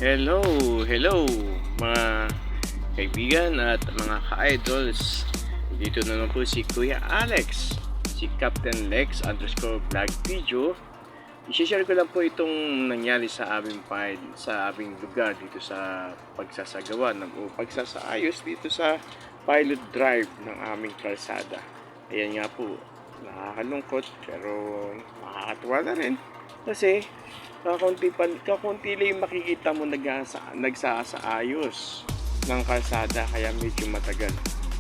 Hello, hello mga kaibigan at mga ka-idols. Dito na naman po si Kuya Alex, si Captain Lex underscore vlog video. I-share ko lang po itong nangyari sa aming file, sa aming lugar dito sa pagsasagawa o pagsasaayos dito sa pilot drive ng aming kalsada. Ayan nga po, nakakalungkot pero nakakatuwa na rin kasi kakunti lang yung makikita mo nagsasaayos ng kalsada kaya medyo matagal.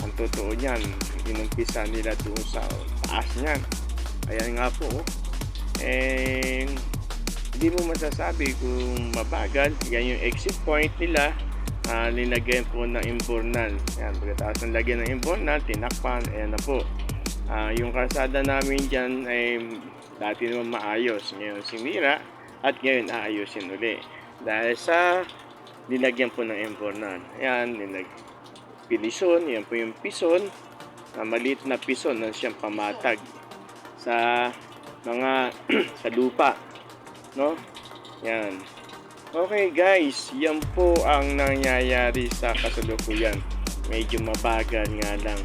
Ang totoo niyan, inumpisa nila doon sa taas niyan. Ayan nga po, hindi mo masasabi kung mabagal. Yan yung exit point nila. Linagyan po ng imbornal. Ayan, pagkatapos ng lagyan ng imbornal, tinakpan. Ayan na po. Yung kalsada namin dyan ay dati naman maayos. Ngayon sinira at ngayon aayusin uli. Dahil sa linagyan po ng imbornal. Ayan, pilison. Yan po yung pison. Maliit na pison na siyang pamatag sa mga sa lupa, no? Yan. Okay guys, yan po ang nangyayari sa kasalukuyan. Medyo mabagal nga lang.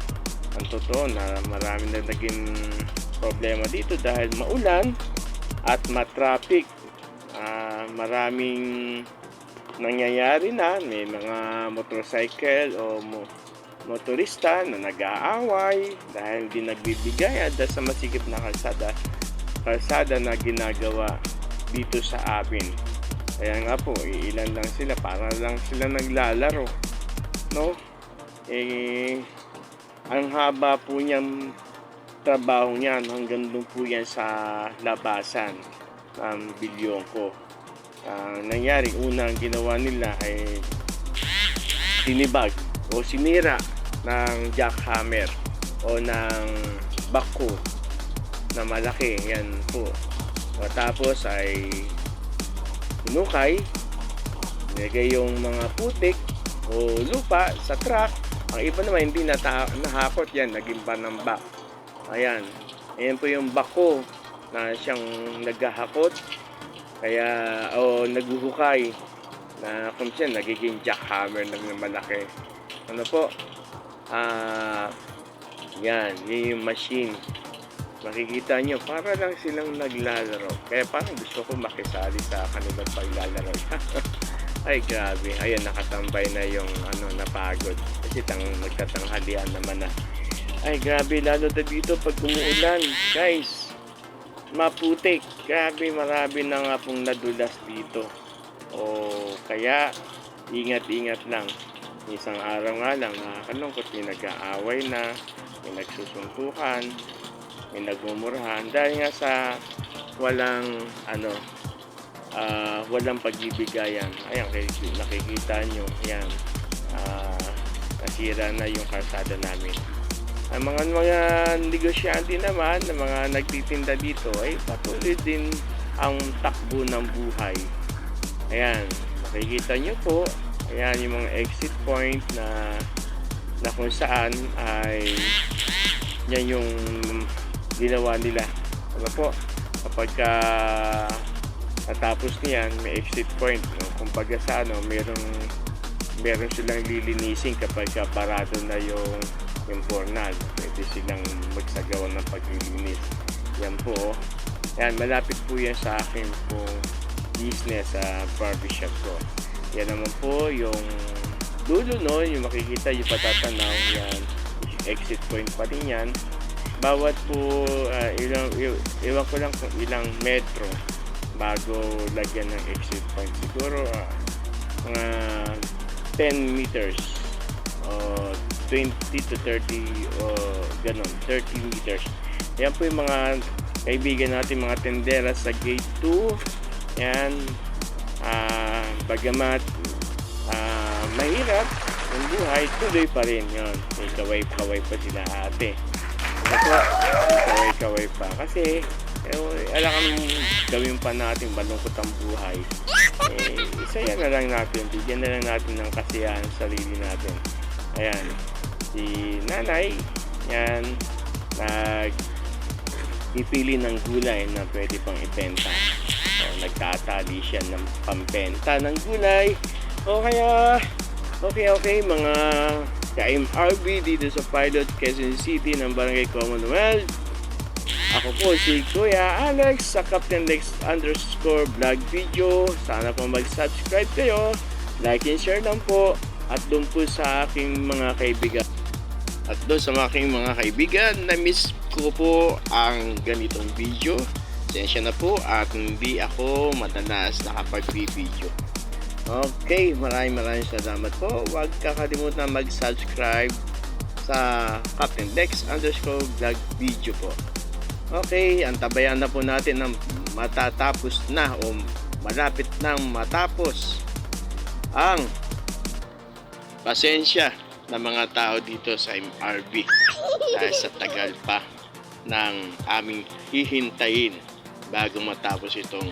Ang totoo na marami na naging problema dito dahil maulan at matraffic. Maraming nangyayari na, may mga motorcycle o motorista na nag-aaway dahil hindi nagbibigay dahil sa masikip na kalsada na ginagawa dito sa amin. Kaya nga po, ilan lang sila, para lang sila naglalaro, no? Ang haba po niyang trabaho niyan, hanggang doon po yan sa labasan ng Bilyongko. Nangyari, unang ginawa nila ay tinibag o sinira ng jackhammer o ng bako na malaki. Yan po. Tapos ay hinukay, nilagay yung mga putik o lupa sa truck. Ang iba naman hindi nahakot yan, naging panambak. Ayan. Ayan po yung bako na siyang naghahakot kaya o naghuhukay na kung siya nagiging jackhammer na malaki. Ano po? Yan yung machine. Makikita nyo, para lang silang naglalaro. Kaya parang gusto ko makisali sa kanilang paglalaro. Ay grabe, ayan nakatambay na yung napagod. Kasi nagtatanghalian naman na. Ay grabe, lalo na dito pag umuulan. Guys, maputik. Grabe, marami na nga pong nadulas dito. Kaya ingat-ingat lang. Isang araw nga lang, nakakalungkot, may nag-aaway na, may nagsusuntukan, may nagmumurahan dahil nga sa walang pagbibigayan. Ayan, nakikita nyo, yan, nasira na yung kalsada namin. Ang mga negosyante naman, ng mga nagtitinda dito ay patuloy din ang takbo ng buhay. Ayan, makikita nyo po, ayan yung mga exit point na kung saan ay yan yung ginawa nila. Ano po, kapag natapos niyan, may exit point, no? Kumbaga sa meron silang lilinisin kapag parado na yung imbornal. Pwede silang magsagawa ng paglilinis. Yan po. Yan, malapit po yan sa akin pong business sa barbershop ko. Yan naman po yung dulo, no? Yung makikita, yung patatanaw yan. Exit point pa rin yan. Bawat po, iwan ko lang kung ilang metro bago lagyan ng exit point. Siguro, mga 10 meters o 20 to 30 o ganon, 30 meters. Yan po yung mga kaibigan natin, mga tendera sa gate 2. Yan, bagamat mahirap ang buhay, tuloy pa rin yun. Kaway-kaway pa sila ate. Kaway-kaway pa. Kasi, alam kang gawin pa natin, malungkot ang buhay. Isaya na lang natin, bigyan na lang natin ng kasiyahan sa sarili natin. Ayan, si nanay, yan, nagpipili ng gulay na pwede pang ibenta. nagtatali siya ng pambenta ng gulay. O kaya, okay, mga ka-MRB dito sa Pilot, Quezon City ng Barangay Commonwealth. Ako po si Kuya Alex sa Captain Lex _ vlog video. Sana po mag-subscribe kayo, like and share lang po. At doon po sa aking mga kaibigan. Na miss ko po ang ganitong video. Sensya na po at hindi ako madalas nakapag-video. Okay, maraming salamat po. Huwag kakalimutan mag-subscribe sa Captain Lex _ vlog video po. Okay, antabayan na po natin ng matatapos na o malapit nang matapos ang pasensya ng mga tao dito sa MRB dahil sa tagal pa ng aming hihintayin bago matapos itong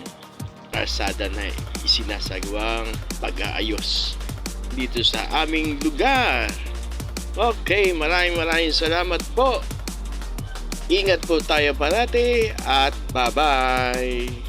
kalsada na isinasagawang pag-aayos dito sa aming lugar. Okay, maraming salamat po. Ingat po tayo parati at bye-bye.